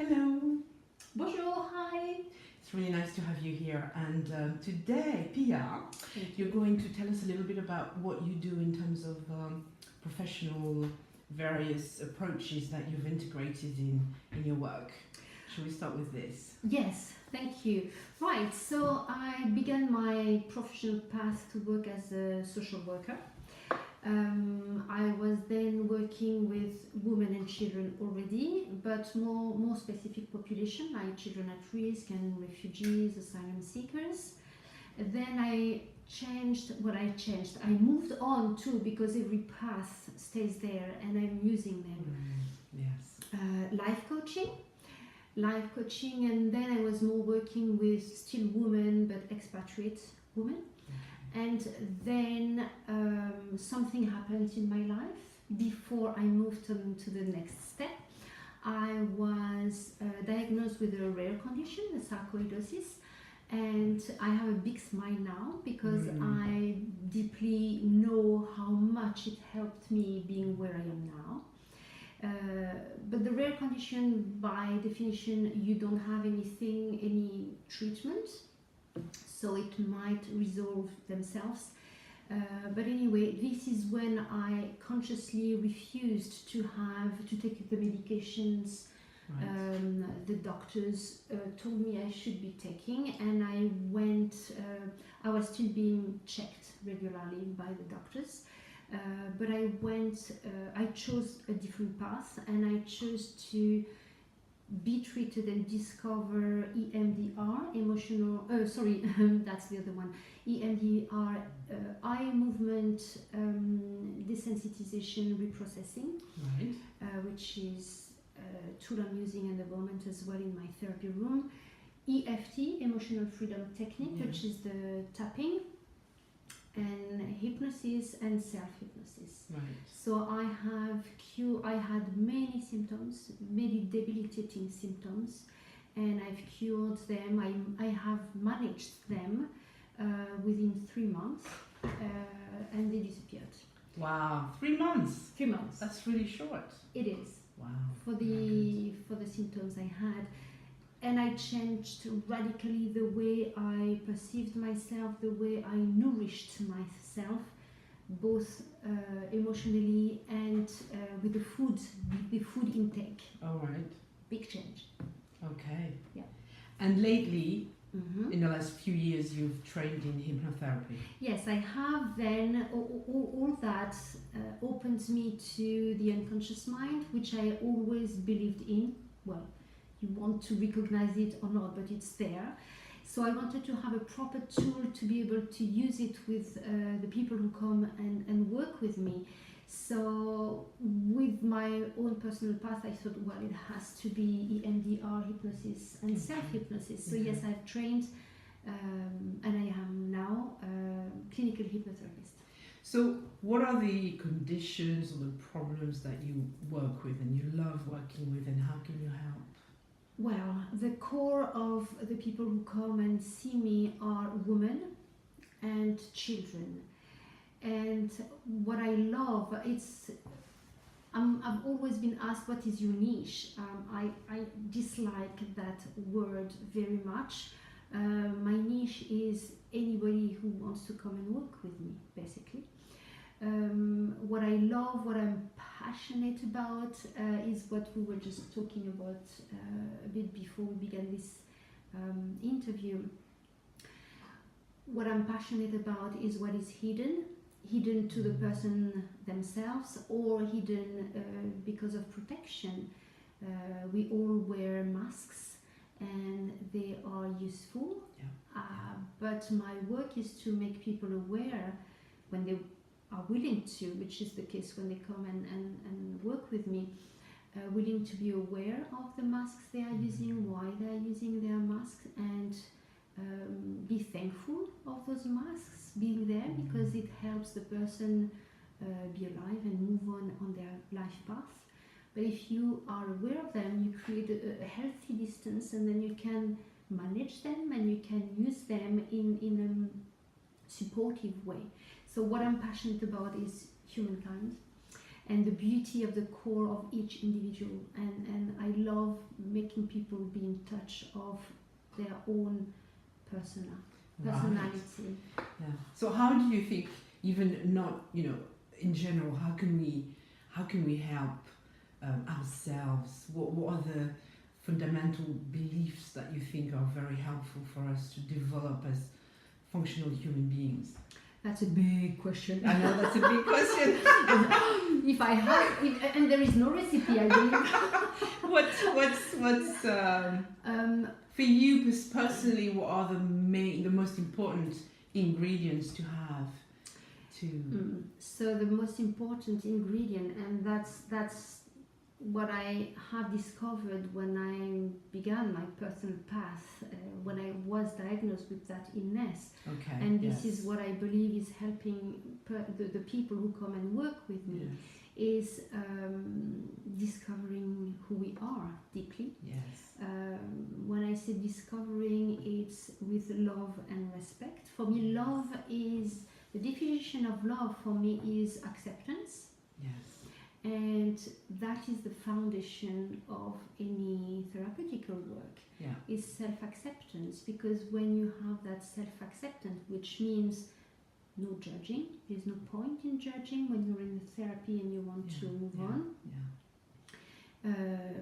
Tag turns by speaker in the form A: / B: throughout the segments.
A: Hello.
B: Bonjour, hi.
A: It's really nice to have you here. And today, Pia, you're going to tell us a little bit about what you do in terms of professional various approaches that you've integrated in your work. Shall we start with this?
B: Yes, thank you. Right, so I began my professional path to work as a social worker. I was then working with women and children already, but more specific population like children at risk and refugees, asylum seekers. Then I I moved on too because every path stays there and I'm using them.
A: Yes.
B: Life coaching, and then I was more working with still women but expatriate women. And then something happened in my life before I moved on to the next step. I was diagnosed with a rare condition, a sarcoidosis, and I have a big smile now because I deeply know how much it helped me being where I am now. But the rare condition, by definition, you don't have any treatment, so it might resolve themselves. But anyway, this is when I consciously refused to take the medications the doctors told me I should be taking, and I was still being checked regularly by the doctors. But I chose a different path, and I chose to be treated and discover EMDR, that's the other one. EMDR, eye movement desensitization reprocessing, which is a tool I'm using at the moment as well in my therapy room. EFT, emotional freedom technique, which is the tapping, and hypnosis and self-hypnosis. So I had many symptoms, many debilitating symptoms, and I've cured them. I have managed them within 3 months, and they disappeared.
A: Wow, 3 months.
B: 3 months.
A: That's really short.
B: It is.
A: Wow.
B: For the symptoms I had. And I changed radically the way I perceived myself, the way I nourished myself, both emotionally and with the food intake.
A: All right.
B: Big change.
A: Okay.
B: Yeah.
A: And lately, in the last few years, you've trained in hypnotherapy.
B: Yes, I have. Then all that opens me to the unconscious mind, which I always believed in. Well, you want to recognize it or not, but it's there. So I wanted to have a proper tool to be able to use it with the people who come and work with me. So with my own personal path, I thought, well, it has to be EMDR, hypnosis and self-hypnosis. So yes, I've trained and I am now a clinical hypnotherapist.
A: So what are the conditions or the problems that you work with and you love working with, and how can you help?
B: Well, the core of the people who come and see me are women and children. And what I love, I've always been asked, what is your niche? I dislike that word very much. My niche is anybody who wants to come and work with me, basically. What I love, what I'm passionate about is what we were just talking about a bit before we began this interview. What I'm passionate about is what is hidden to the person themselves, or hidden because of protection. We all wear masks and they are useful, but my work is to make people aware when they are willing to, which is the case when they come and work with me, willing to be aware of the masks they are using, why they are using their masks, and be thankful of those masks being there, because it helps the person be alive and move on their life path. But if you are aware of them, you create a healthy distance, and then you can manage them and you can use them in a supportive way. So what I'm passionate about is humankind, and the beauty of the core of each individual. And I love making people be in touch of their own personality.
A: Yeah. So how do you think, even not, you know, in general, how can we help ourselves? What are the fundamental beliefs that you think are very helpful for us to develop as functional human beings?
B: That's a big question.
A: I know that's a big question.
B: And there is no recipe, I believe.
A: What's for you personally? What are the most important ingredients to have to?
B: So the most important ingredient, and that's what I have discovered when I began my personal path, when I was diagnosed with that illness.
A: Okay.
B: And this is what I believe is helping the people who come and work with me, is discovering who we are deeply.
A: Yes.
B: When I say discovering, it's with love and respect. For me, love is, the definition of love for me is acceptance.
A: Yes.
B: And that is the foundation of any therapeutical work, is self-acceptance. Because when you have that self-acceptance, which means no judging, there's no point in judging when you're in therapy and you want to move on.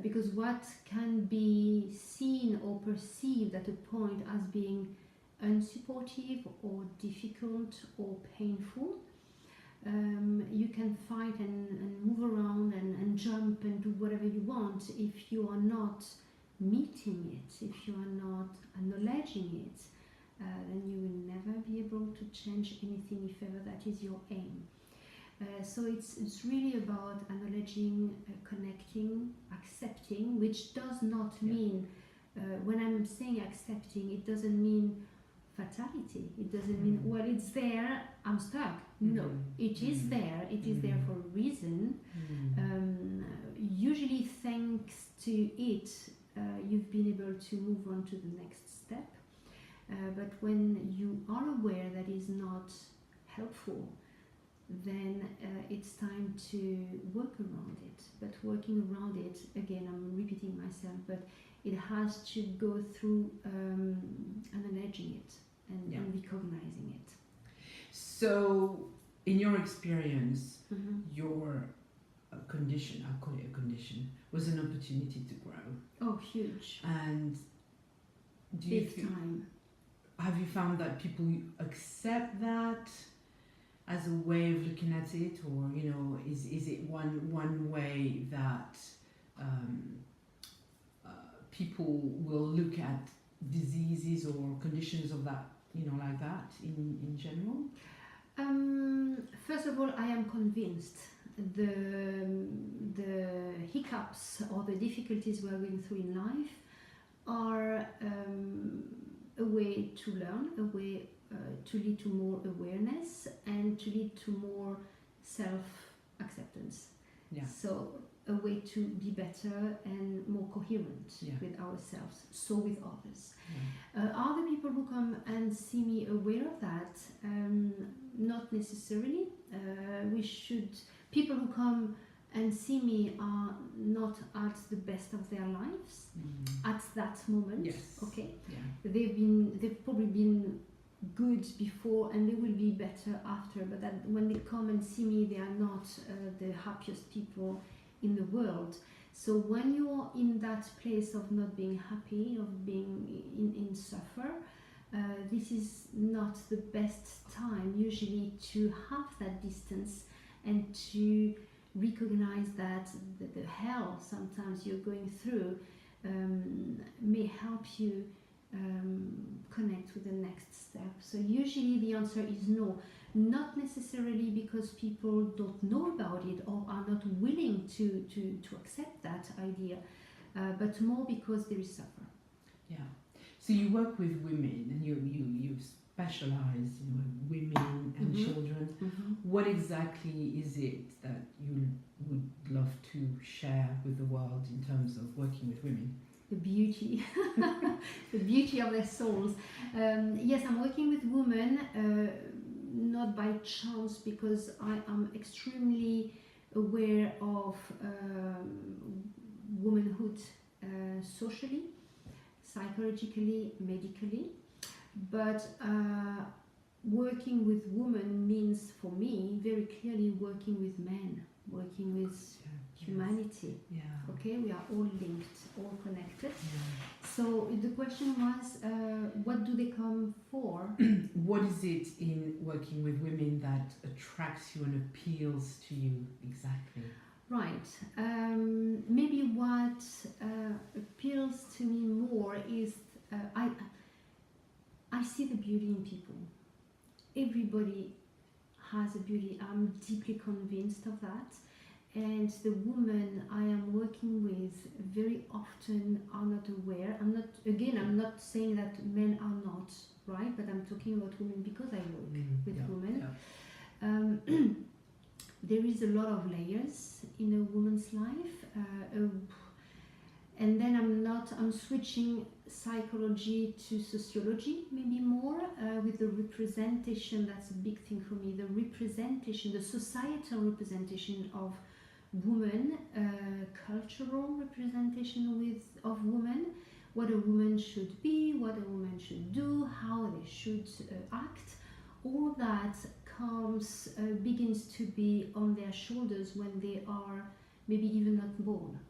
B: Because what can be seen or perceived at a point as being unsupportive or difficult or painful, you can fight and move around and jump and do whatever you want. If you are not meeting it, if you are not acknowledging it, then you will never be able to change anything if ever that is your aim. So it's really about acknowledging, connecting, accepting, which does not mean, when I'm saying accepting, it doesn't mean fatality. It doesn't mean, well, it's there, I'm stuck. No, it is there. It is there for a reason. Usually thanks to it, you've been able to move on to the next step. But when you are aware that is not helpful, then it's time to work around it. But working around it, again, I'm repeating myself, but it has to go through acknowledging it and recognizing it.
A: So, in your experience, your condition, I'll call it a condition, was an opportunity to grow.
B: Oh, huge.
A: And do you
B: Big time.
A: Have you found that people accept that as a way of looking at it, or is it one way that people will look at diseases or conditions of that, like that in general?
B: First of all, I am convinced the hiccups or the difficulties we're going through in life are a way to learn, a way to lead to more awareness and to lead to more self-acceptance. So a way to be better and more coherent with ourselves, so with others. Are the people who come and see me aware of that? Not necessarily. People who come and see me are not at the best of their lives at that moment. Okay. They've probably been good before and they will be better after, but that when they come and see me, they are not the happiest people in the world. So when you're in that place of not being happy, of being in suffer, this is not the best time usually to have that distance and to recognize that the hell sometimes you're going through may help you connect with the next step. So usually the answer is no, not necessarily because people don't know about it or are not willing to accept that idea, but more because there is suffer.
A: So you work with women and you specialize in women and children. What exactly is it that you would love to share with the world in terms of working with women?
B: The beauty, the beauty of their souls. Yes, I'm working with women, not by chance, because I am extremely aware of womanhood socially, psychologically, medically, but working with women means for me very clearly working with men, working with humanity.
A: Yeah.
B: Okay, we are all linked, all connected.
A: Yeah.
B: So the question was, what do they come for?
A: What is it in working with women that attracts you and appeals to you exactly?
B: Right. Maybe what appeals to me more is I see the beauty in people. Everybody has a beauty. I'm deeply convinced of that. And the women I am working with very often are not aware. I'm not saying that men are not, right? But I'm talking about women because I work with women.
A: Yeah.
B: There is a lot of layers in a woman's life. And then I'm switching psychology to sociology, maybe more, with the representation. That's a big thing for me. The representation, the societal representation of women, cultural representation of women, what a woman should be, what a woman should do, how they should act. All that begins to be on their shoulders when they are maybe even not born.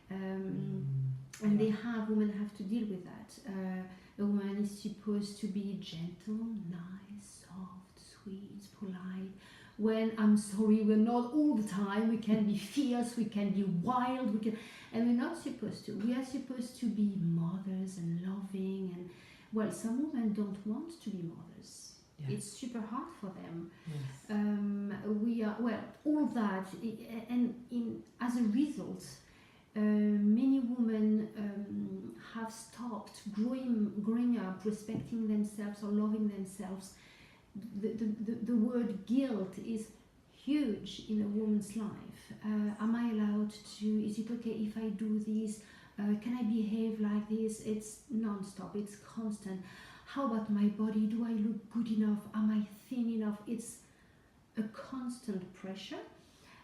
B: And women have to deal with that. A woman is supposed to be gentle, nice, soft, sweet, polite. When, I'm sorry, we're not all the time. We can be fierce, we can be wild, and we're not supposed to. We are supposed to be mothers and loving, and well, some women don't want to be mothers. Yes. It's super hard for them. Yes. We are, well, all that, and as a result, many women have stopped growing up, respecting themselves or loving themselves. The word guilt is huge in a woman's life. Am I allowed to? Is it okay if I do this? Can I behave like this? It's non-stop. It's constant. How about my body? Do I look good enough? Am I thin enough? It's a constant pressure.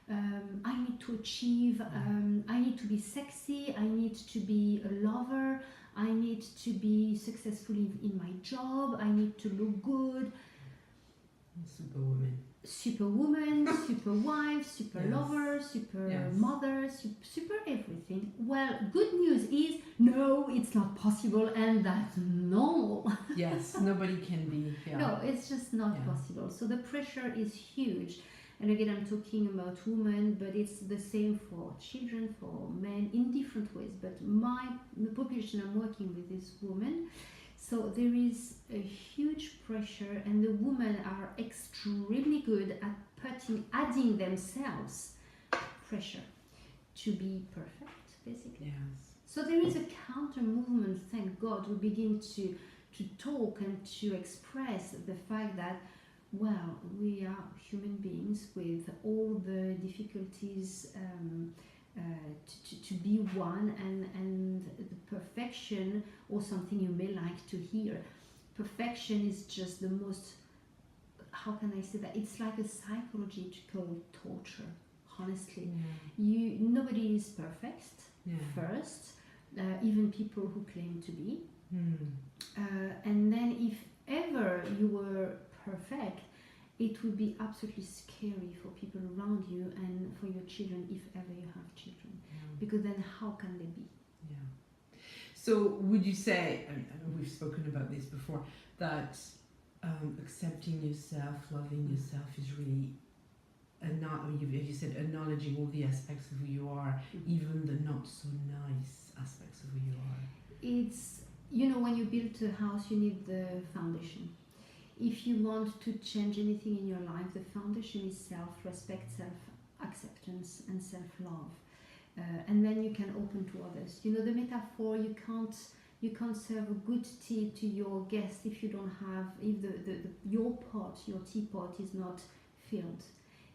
B: I need to achieve, I need to be sexy, I need to be a lover, I need to be successful in my job, I need to look good.
A: Superwoman.
B: Superwoman, super wife, super lover, super mother, super everything. Well, good news is, no, it's not possible, and that's normal.
A: Yes, nobody can be. Yeah.
B: No, it's just not possible. So the pressure is huge. And again, I'm talking about women, but it's the same for children, for men, in different ways. But the population I'm working with is women. So there is a huge pressure, and the women are extremely good at adding themselves pressure to be perfect, basically.
A: Yes.
B: So there is a counter movement, thank God. We begin to talk and to express the fact that, well, we are human beings with all the difficulties to be one, and the perfection, or something you may like to hear. Perfection is just the most, how can I say that? It's like a psychological torture, honestly. Nobody is perfect, first, even people who claim to be. And then if ever you were perfect, it would be absolutely scary for people around you and for your children, if ever you have children, because then how can they be?
A: So would you say, I mean, we've spoken about this before, that accepting yourself, loving yourself is really, as you said, acknowledging all the aspects of who you are, even the not so nice aspects of who you are?
B: It's, when you build a house, you need the foundation. If you want to change anything in your life, the foundation is self-respect, self-acceptance, and self-love. And then you can open to others. The metaphor, you can't serve a good tea to your guest if you don't have, if your teapot is not filled.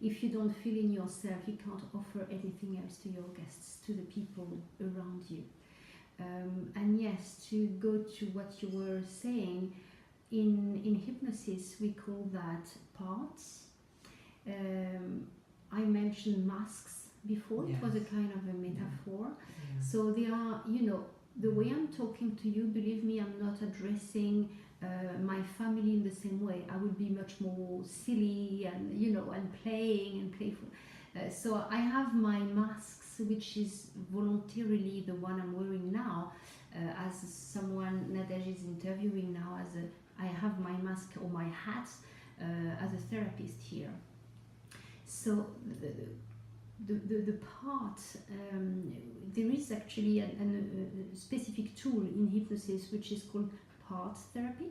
B: If you don't fill in yourself, you can't offer anything else to your guests, to the people around you. And yes, to go to what you were saying, in hypnosis we call that parts. I mentioned masks before.
A: Yes.
B: It was a kind of a metaphor.
A: Yeah.
B: So they are, the way I'm talking to you, believe me, I'm not addressing my family in the same way. I would be much more silly and, and playing and playful. So I have my masks, which is voluntarily the one I'm wearing now, as someone Nadej is interviewing now. I have my mask or my hat as a therapist here. So the part, there is actually a specific tool in hypnosis which is called part therapy.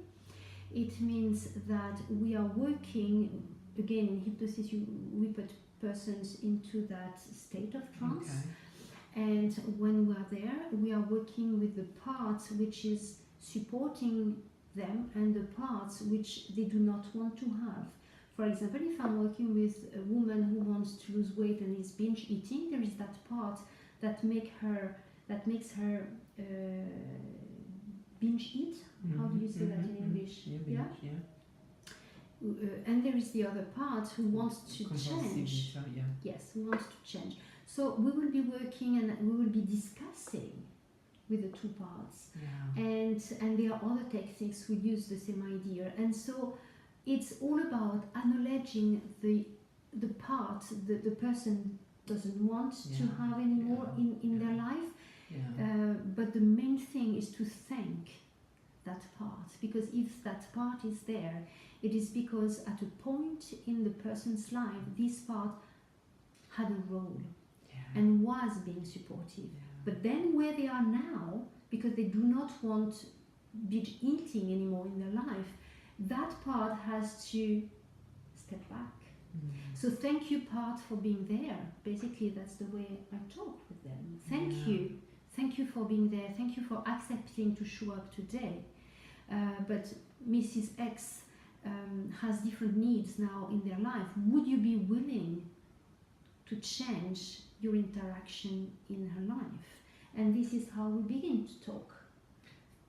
B: It means that we are working, again in hypnosis we put persons into that state of trance.
A: Okay.
B: And when we are there, we are working with the parts which is supporting them and the parts which they do not want to have. For example, if I'm working with a woman who wants to lose weight and is binge eating, there is that part that makes her binge eat.
A: Mm-hmm.
B: How do you say that in English?
A: Yeah.
B: And there is the other part who wants to change.
A: Yeah.
B: Yes, who wants to change. So we will be working and we will be discussing with the two parts.
A: Yeah.
B: And there are other techniques we use the same idea. And so it's all about acknowledging the part that the person doesn't want to have anymore in their life.
A: Yeah.
B: But the main thing is to thank that part, because if that part is there, it is because at a point in the person's life, this part had a role and was being supportive. But then where they are now, because they do not want binge eating anymore in their life, that part has to step back. So thank you part for being there. Basically that's the way I talk with them. Thank you for being there. Thank you for accepting to show up today. But Mrs. X has different needs now in their life. Would you be willing to change your interaction in her life? And this is how we begin to talk.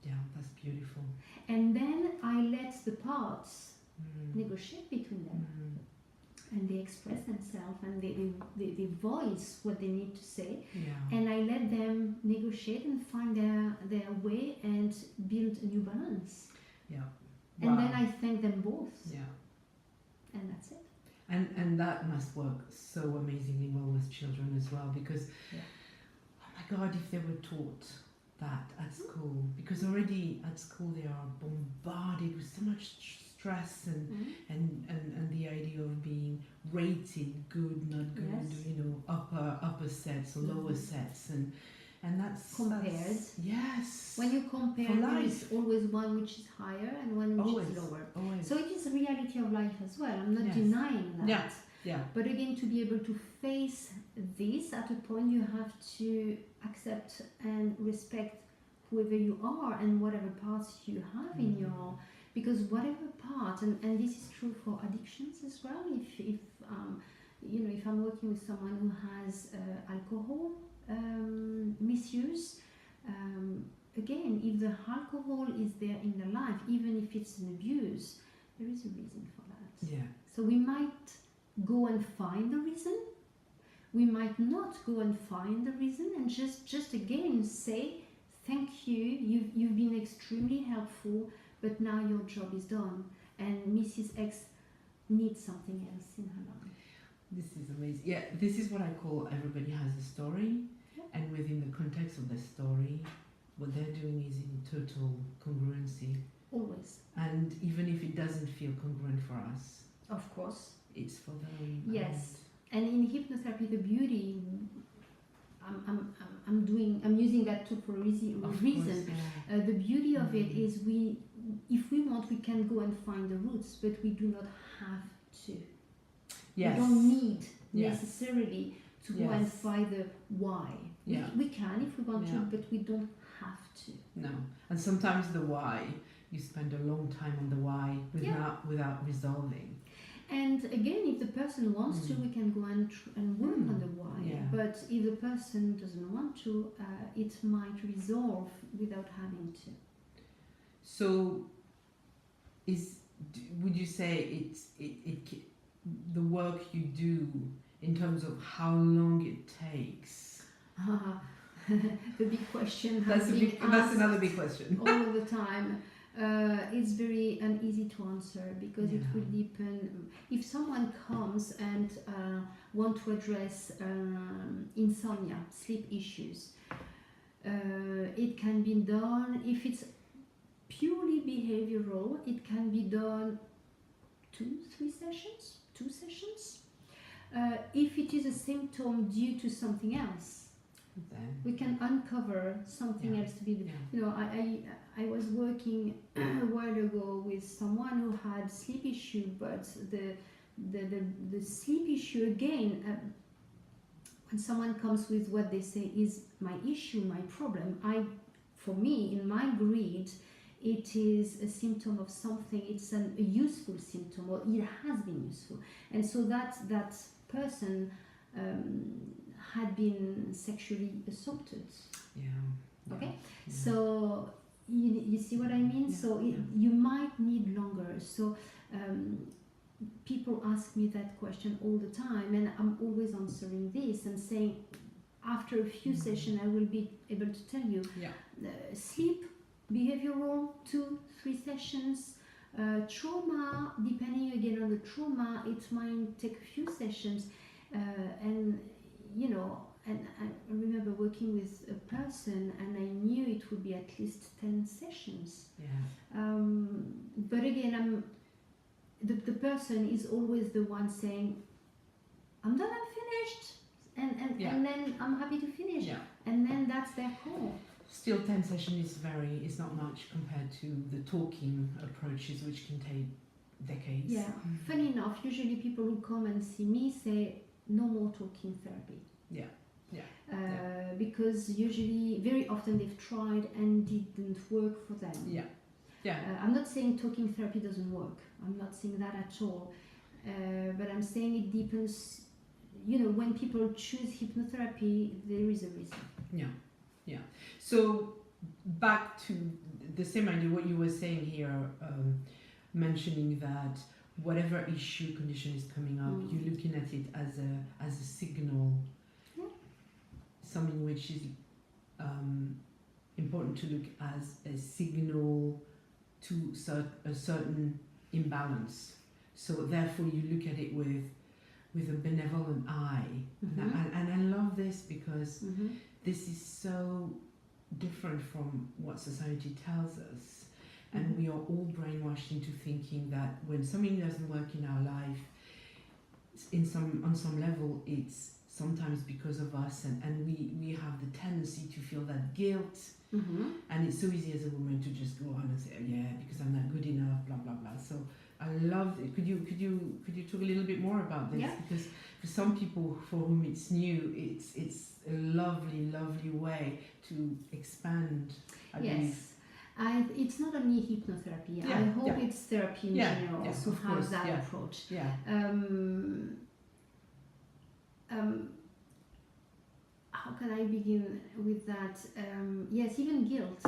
A: Yeah, that's beautiful.
B: And then I let the parts negotiate between them. And they express themselves and they voice what they need to say. And I let them negotiate and find their way and build a new balance. And then I thank them both. And that's it.
A: And that must work so amazingly well with children as well, because oh my God, if they were taught that at school, because already at school they are bombarded with so much stress and the idea of being rated good, not good, upper sets or lower sets, and that's
B: compared.
A: Yes.
B: When you compare, there is always one which is higher and one which is lower.
A: Always.
B: So it is a reality of life as well. I'm not denying that. But again, to be able to face this at a point, you have to accept and respect whoever you are and whatever parts you have in your. Because whatever part, and this is true for addictions as well. If I'm working with someone who has alcohol misuse, again, if the alcohol is there in their life, even if it's an abuse, there is a reason for that. So we might go and find the reason. We might not go and find the reason, and just again say, thank you. You've been extremely helpful. But now your job is done, and Mrs. X needs something else in her life.
A: This is amazing. Yeah, this is what I call everybody has a story, and within the context of the story, what they're doing is in total congruency.
B: Always.
A: And even if it doesn't feel congruent for us,
B: of course,
A: it's for them.
B: Yes, and in hypnotherapy, the beauty. I'm using that tool for a reason. The beauty of it is if we want, we can go and find the roots, but we do not have to. We don't need necessarily to go and find the why. We can if we want to, but we don't have to.
A: No, and sometimes the why, you spend a long time on the why without resolving.
B: And again, if the person wants to, we can go and work on the why. But if the person doesn't want to, it might resolve without having to.
A: So, would you say the work you do in terms of how long it takes?
B: The big question
A: That's,
B: has been
A: that's
B: asked
A: another big question.
B: all the time. It's very uneasy to answer because it
A: Yeah.
B: will depend. If someone comes and want to address insomnia, sleep issues, it can be done. If it's purely behavioral, it can be done 2 sessions. If it is a symptom due to something else,
A: Then,
B: we can uncover something
A: Yeah.
B: else to be.
A: Yeah.
B: You know, I was working a while ago with someone who had sleep issue, but the sleep issue again. When someone comes with what they say is my issue, my problem, for me, in my grid, it is a symptom of something. It's a useful symptom, or it has been useful, and so that person had been sexually assaulted.
A: yeah.
B: Okay,
A: Yeah.
B: so you see what I mean.
A: Yeah,
B: So
A: yeah.
B: you might need longer. So people ask me that question all the time, and I'm always answering this and saying, after a few sessions, I will be able to tell you.
A: Yeah.
B: Sleep, behavioral, 2-3 sessions. Trauma, depending again on the trauma, it might take a few sessions, and you know. And I remember working with a person, and I knew it would be at least 10 sessions.
A: Yeah.
B: But again, the person is always the one saying, I'm done, I'm finished. And then I'm happy to finish.
A: Yeah.
B: And then that's their call.
A: Still, 10 sessions is not much compared to the talking approaches, which can take decades.
B: Yeah. Funny enough, usually people who come and see me say, no more talking therapy.
A: Yeah.
B: Because usually, very often they've tried and didn't work for them.
A: Yeah. Yeah.
B: I'm not saying talking therapy doesn't work. I'm not saying that at all. But I'm saying it depends. You know, when people choose hypnotherapy, there is a reason.
A: Yeah. Yeah. So back to the same idea, what you were saying here, mentioning that whatever issue condition is coming up, you're looking at it as a signal. Something which is important to look as a signal to a certain imbalance. So therefore you look at it with a benevolent eye. And I love this because this is so different from what society tells us. And we are all brainwashed into thinking that when something doesn't work in our life, on some level, it's sometimes because of us, and we have the tendency to feel that guilt, and it's so easy as a woman to just go on and say, oh, yeah, because I'm not good enough, blah blah blah. So I love it. Could you talk a little bit more about this?
B: Yeah.
A: Because for some people for whom it's new, it's a lovely way to expand. I believe.
B: It's not only hypnotherapy.
A: Yeah,
B: I hope
A: yeah.
B: it's therapy in
A: Yeah,
B: general
A: yeah,
B: to
A: of
B: have
A: course,
B: that
A: yeah.
B: approach.
A: Yeah.
B: How can I begin with that? Yes, even guilt.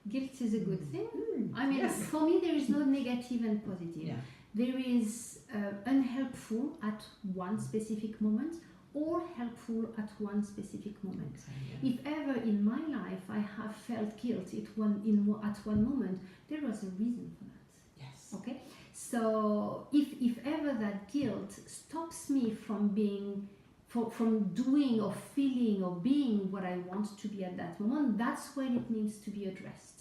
B: Guilt is a good thing. I mean,
A: yes.
B: for me, there is no negative and positive.
A: Yeah.
B: There is unhelpful at one specific moment, or helpful at one specific moment.
A: Yeah.
B: If ever in my life I have felt guilt at one moment, there was a reason for that.
A: Yes.
B: Okay, so if ever that guilt stops me from being, from doing or feeling or being what I want to be at that moment, that's when it needs to be addressed.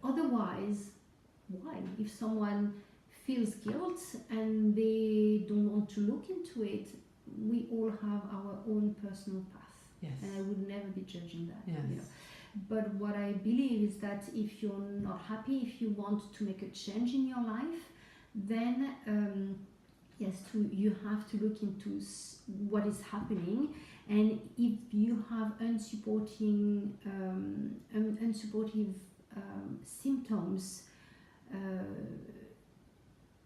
B: Otherwise, why? If someone feels guilt and they don't want to look into it, we all have our own personal path.
A: Yes.
B: And I would never be judging that.
A: Yes.
B: You know. But what I believe is that if you're not happy, if you want to make a change in your life, then you have to look into what is happening. And if you have unsupportive symptoms,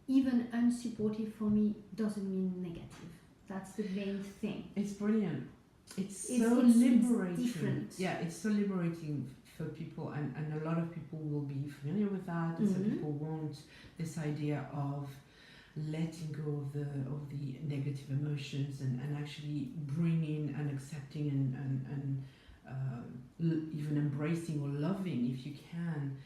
B: even unsupportive for me doesn't mean negative. That's the main thing.
A: It's brilliant. It's so liberating.
B: It's different.
A: Yeah, it's so liberating for people, and a lot of people will be familiar with that, and some people want this idea of letting go of the negative emotions and actually bringing and accepting and even embracing or loving, if you can,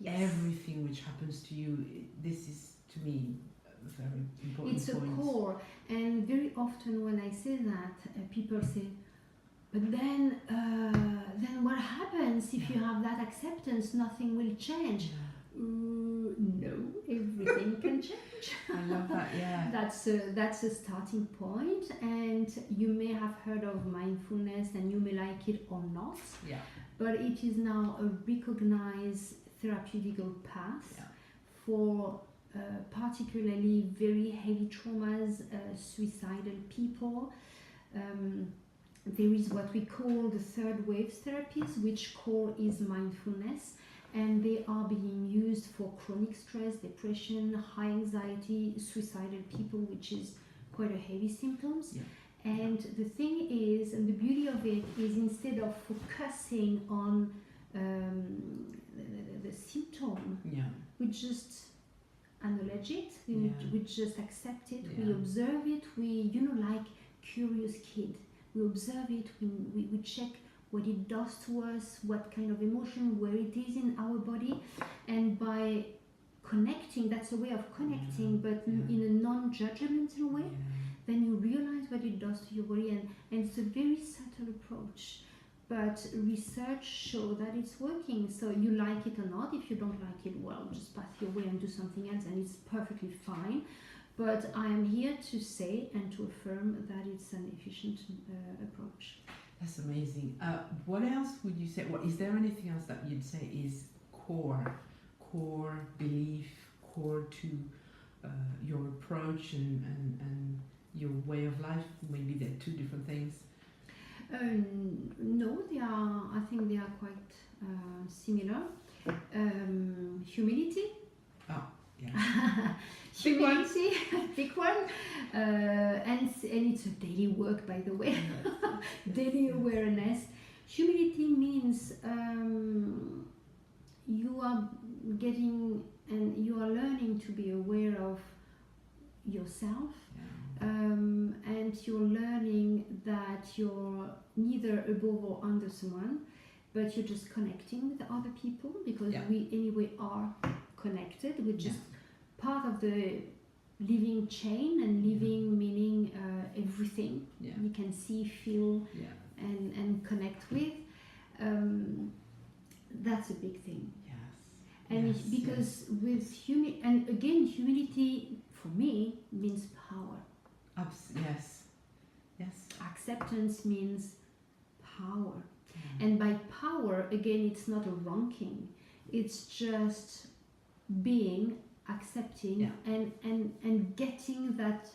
A: everything which happens to you. This is, to me, a very important
B: It's
A: point.
B: a core, and very often when I say that, people say, but then what happens if you have that acceptance? Nothing will change. No, everything can change.
A: I love that. Yeah.
B: That's a starting point, and you may have heard of mindfulness, and you may like it or not.
A: Yeah.
B: But it is now a recognized therapeutical path for particularly very heavy traumas, suicidal people. There is what we call the third wave therapies, which core is mindfulness, and they are being used for chronic stress, depression, high anxiety, suicidal people, which is quite a heavy symptoms.
A: Yeah.
B: And the thing is, and the beauty of it is, instead of focusing on the symptom, we just acknowledge it, we just accept it, we observe it, we, like curious kid, we observe it, we check what it does to us, what kind of emotion, where it is in our body, and by connecting, that's a way of connecting, but in a non-judgmental way, then you realize what it does to your body, and it's a very subtle approach. But research shows that it's working, so you like it or not. If you don't like it, well, just pass your way and do something else, and it's perfectly fine. But I am here to say and to affirm that it's an efficient approach.
A: That's amazing. What else would you say? Is there anything else that you'd say is core belief, core to your approach and your way of life? Maybe they're two different things.
B: No, they are. I think they are quite similar. Humility.
A: Oh, yeah.
B: Humility, big one, and it's a daily work, by the way. Daily awareness. Humility means you are getting and you are learning to be aware of yourself. And you're learning that you're neither above or under someone, but you're just connecting with other people, because we anyway are connected. We're just part of the living chain, and living meaning everything you can see, feel, and connect with. That's a big thing. And because with humility for me means power.
A: Yes.
B: Acceptance means power. And by power, again, it's not a ranking. It's just being, accepting, and getting that,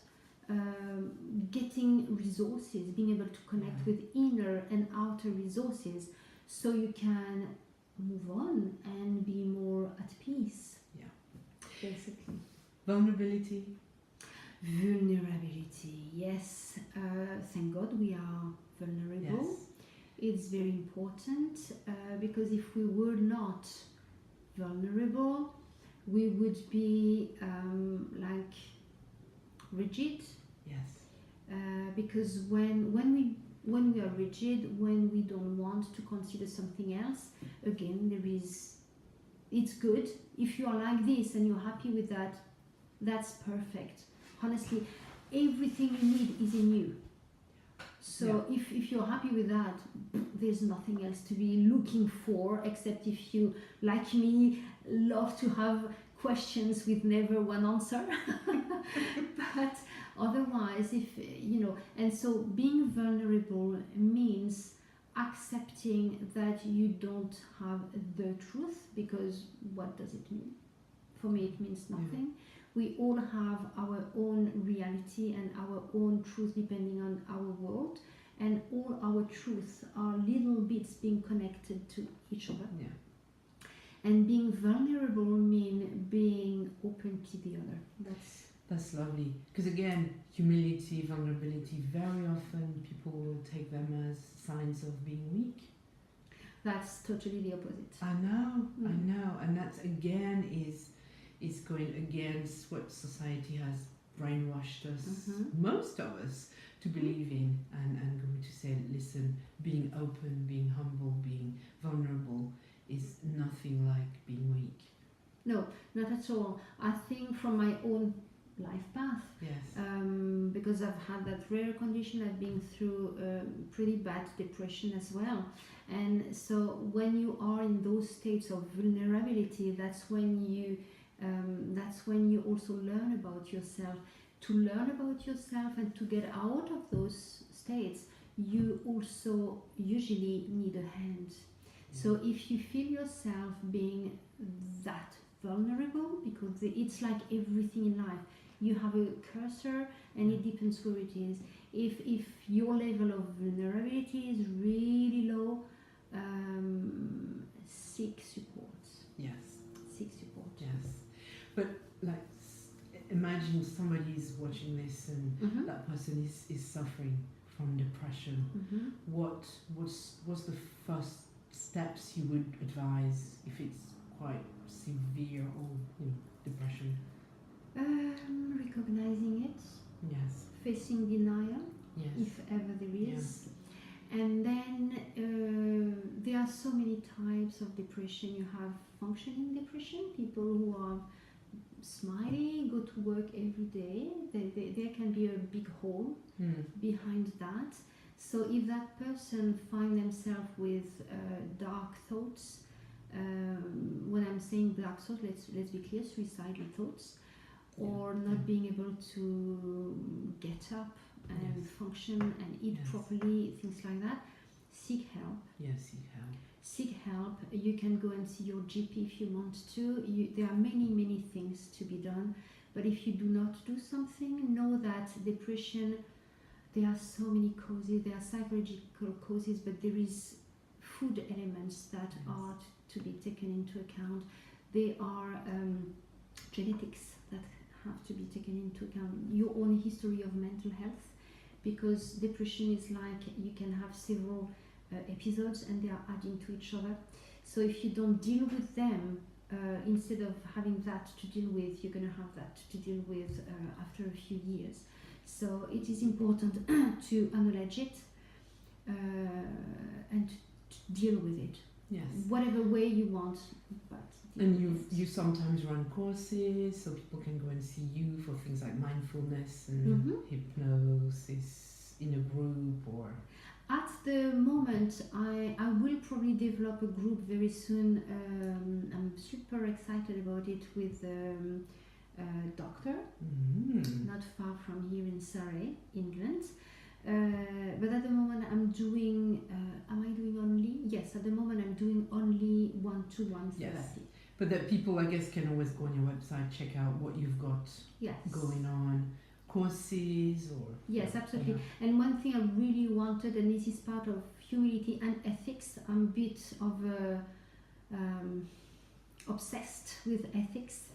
B: getting resources, being able to connect with inner and outer resources, so you can move on and be more at peace. Basically.
A: Vulnerability.
B: Vulnerability, yes. Thank God we are vulnerable. It's very important, because if we were not vulnerable, we would be like rigid. Because when we are rigid, when we don't want to consider something else, again, it's good. If you are like this and you're happy with that, that's perfect. Honestly, everything you need is in you. So if you're happy with that, there's nothing else to be looking for, except if you, like me, love to have questions with never one answer. But otherwise, and so being vulnerable means accepting that you don't have the truth, because what does it mean? For me, it means nothing. We all have our own reality and our own truth depending on our world, and all our truths are little bits being connected to each other. And being vulnerable means being open to the other.
A: That's lovely, because again, humility, vulnerability, very often people will take them as signs of being weak.
B: That's totally the opposite.
A: I know, and that again is going against what society has brainwashed us, most of us, to believe in, and going to say, listen, being open, being humble, being vulnerable is nothing like being weak.
B: No, not at all. I think from my own life path,
A: Yes.
B: because I've had that rare condition, I've been through pretty bad depression as well. And so when you are in those states of vulnerability, that's when you also learn about yourself. To learn about yourself and to get out of those states, you also usually need a hand. So if you feel yourself being that vulnerable, because it's like everything in life, you have a cursor and it depends where it is. If your level of vulnerability is really low, seek support.
A: Yes.
B: Seek support.
A: Yes. But like, imagine somebody is watching this and that person is suffering from depression. What's the first steps you would advise if it's quite severe or depression?
B: Recognizing it.
A: Yes.
B: Facing denial,
A: Yes.
B: if ever there is. And then there are so many types of depression. You have functioning depression, people who are smiley, go to work every day. There can be a big hole behind that. So if that person finds themselves with dark thoughts, when I'm saying dark thoughts, let's be clear, suicidal thoughts, or not being able to get up and function and eat properly, things like that, seek help.
A: Yes, seek help.
B: Seek help. You can go and see your GP if you want to. There are many things to be done, but if you do not do something, know that depression, there are so many causes. There are psychological causes, but there is food elements that are to be taken into account. There are genetics that have to be taken into account. Your own history of mental health, because depression is like you can have several episodes and they are adding to each other. So if you don't deal with them, instead of having that to deal with, you're going to have that to deal with after a few years. So it is important to acknowledge it and to deal with it.
A: Yes.
B: Whatever way you want, but.
A: And you sometimes run courses, so people can go and see you for things like mindfulness and hypnosis in a group, or.
B: At the moment, I will probably develop a group very soon. I'm super excited about it with a doctor, not far from here in Surrey, England. But at the moment I'm doing, am I doing only? Yes, at the moment I'm doing only one-to-one therapy.
A: But that people, I guess, can always go on your website, check out what you've got going on, courses or...
B: Yes, absolutely. And one thing I really wanted, and this is part of humility and ethics, I'm a bit of obsessed with ethics.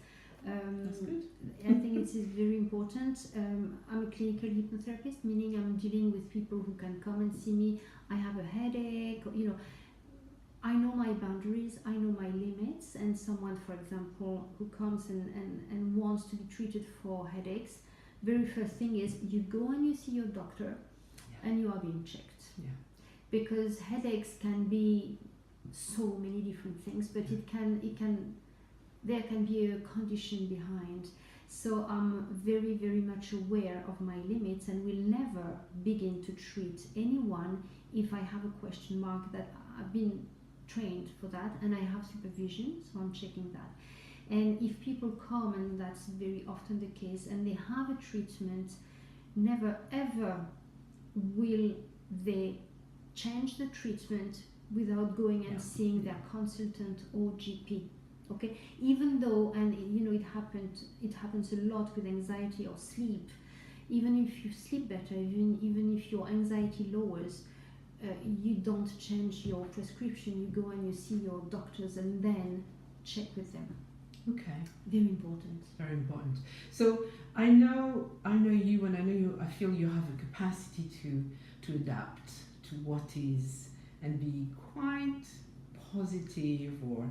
A: That's good.
B: I think it is very important. I'm a clinical hypnotherapist, meaning I'm dealing with people who can come and see me. I have a headache, I know my boundaries, I know my limits, and someone, for example, who comes and wants to be treated for headaches, very first thing is you go and you see your doctor and you are being checked. Because headaches can be so many different things, but there can be a condition behind. So I'm very, very much aware of my limits and will never begin to treat anyone if I have a question mark. That I've been trained for that and I have supervision, so I'm checking that. And if people come, and that's very often the case, and they have a treatment, never ever will they change the treatment without going and seeing their consultant or GP. Okay, even though, and it happens a lot with anxiety or sleep. Even if you sleep better, even if your anxiety lowers, you don't change your prescription. You go and you see your doctors and then check with them.
A: Okay.
B: Very important.
A: Very important. So I know you, and I feel you have a capacity to adapt to what is and be quite positive, or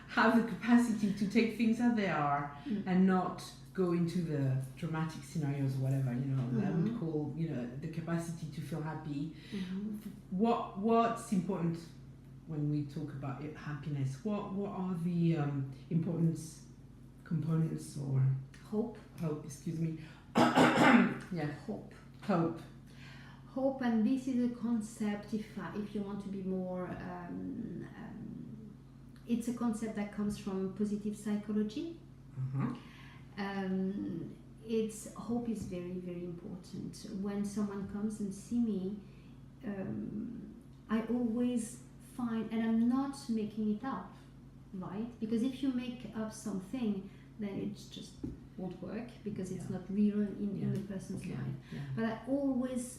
A: have the capacity to take things as they are and not go into the dramatic scenarios, whatever, you know, I would call, you know, the capacity to feel happy. What's important when we talk about happiness? What are the important components or
B: Hope.
A: Excuse me. Yeah.
B: Hope, and this is a concept. If you want to be more, it's a concept that comes from positive psychology. It's hope is very, very important. When someone comes and see me, I always find, and I'm not making it up, right? Because if you make up something, then it just won't work because it's not real in the person's life. But I always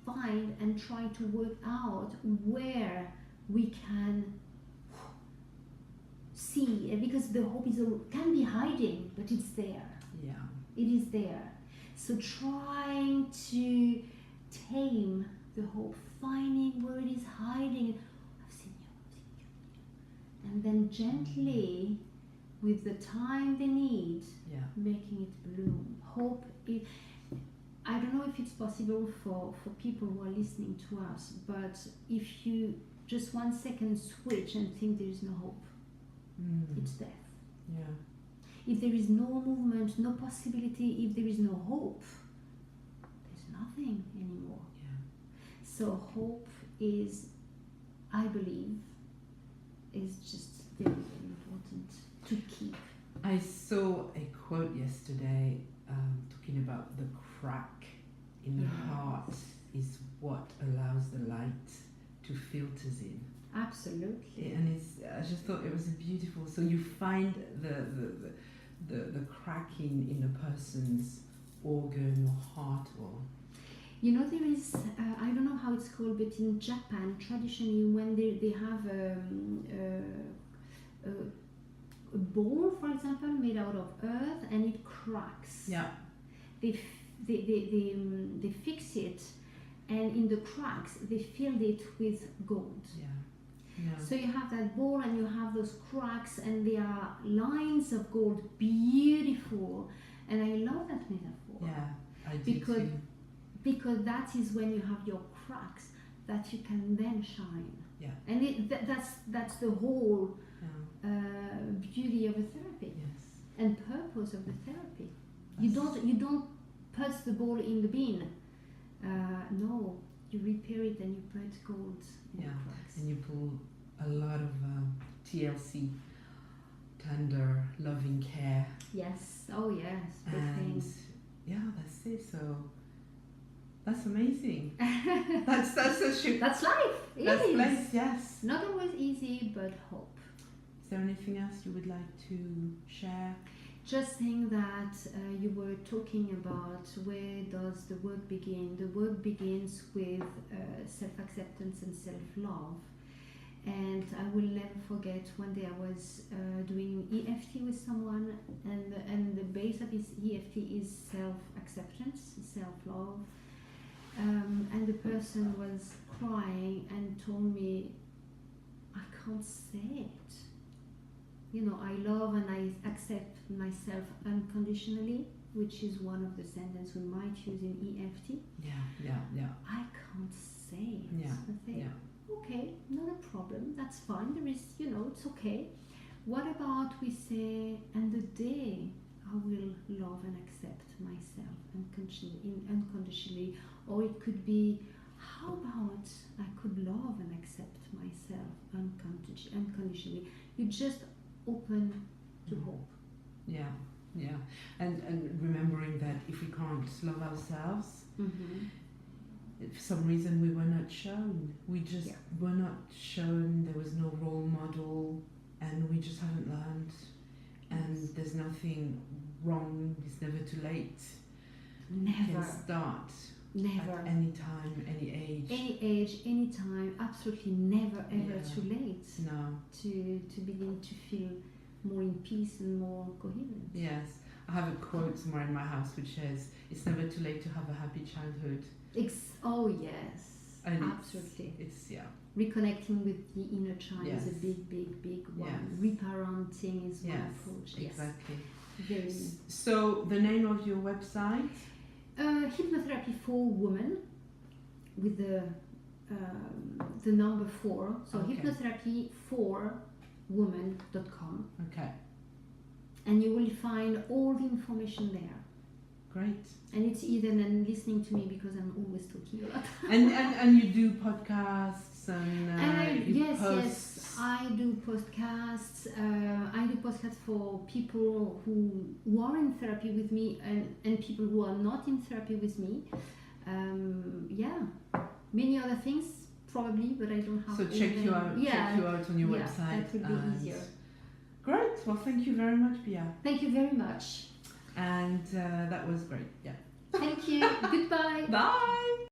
B: find and try to work out where we can see, because the hope can be hiding, but it's there. It is there. So trying to tame the hope, finding where it is hiding. I've seen you. And then gently, with the time they need, making it bloom. Hope is, I don't know if it's possible for people who are listening to us, but if you just 1 second switch and think there is no hope, it's death. If there is no movement, no possibility, if there is no hope, there's nothing anymore. So hope is, I believe, is just very, very important to keep.
A: I saw a quote yesterday talking about the crack in the heart is what allows the light to filter in.
B: Absolutely.
A: And I just thought it was beautiful. So you find the cracking in a person's organ or heart, or
B: you know, there is I don't know how it's called, but in Japan traditionally when they have a ball, for example, made out of earth and it cracks. They fix it, and in the cracks they filled it with gold. So you have that ball and you have those cracks and there are lines of gold, beautiful, and I love that metaphor.
A: I do too.
B: Because that is when you have your cracks that you can then shine. And that's the whole beauty of a therapy and purpose of the therapy. You don't put the ball in the bin. No, you repair it and you put gold in the cracks.
A: And you pull a lot of TLC, tender, loving care.
B: Yes. Oh yes. Big
A: And
B: things.
A: that's it. So that's amazing. that's such
B: That's life.
A: That's
B: It is.
A: life. Yes.
B: Not always easy, but hope.
A: Is there anything else you would like to share?
B: Just saying that you were talking about where does the work begin. The work begins with self-acceptance and self-love. And I will never forget one day I was doing EFT with someone, and the base of his EFT is self-acceptance, self-love. And the person was crying and told me, I can't say it. You know, I love and I accept myself unconditionally, which is one of the sentences we might use in EFT. I can't say it. I say, okay, not a problem, that's fine, there is, you know, it's okay. What about we say, and the day I will love and accept myself unconditionally, or it could be, how about I could love and accept myself unconditionally. You just open to hope.
A: And remembering that if we can't love ourselves, for some reason we were not shown. We just were not shown. There was no role model, and we just haven't learned. And there's nothing wrong. It's never too late.
B: Never.
A: You can start.
B: Never.
A: At any time, any age.
B: Any age, any time. Absolutely never ever too late.
A: No.
B: To begin to feel more in peace and more coherent.
A: Yes. I have a quote somewhere in my house which says, "It's never too late to have a happy childhood."
B: Oh yes, and absolutely.
A: It's
B: reconnecting with the inner child is a big one.
A: Yes.
B: Reparenting is one approach.
A: Exactly.
B: very.
A: So the name of your website?
B: Hypnotherapy for women, with the number 4. So
A: Okay.
B: hypnotherapyforwomen.com.
A: Okay,
B: And you will find all the information there.
A: great.
B: And it's easier than listening to me because I'm always talking a lot.
A: And you do podcasts and you
B: Yes,
A: post.
B: I do podcasts. I do podcasts for people who are in therapy with me and people who are not in therapy with me. Many other things probably, but I don't have.
A: So check you out. Check you out on your website.
B: That would be easier.
A: Great. Well, thank you very much, Pia.
B: Thank you very much.
A: And that was great. Yeah.
B: Thank you. Goodbye.
A: Bye.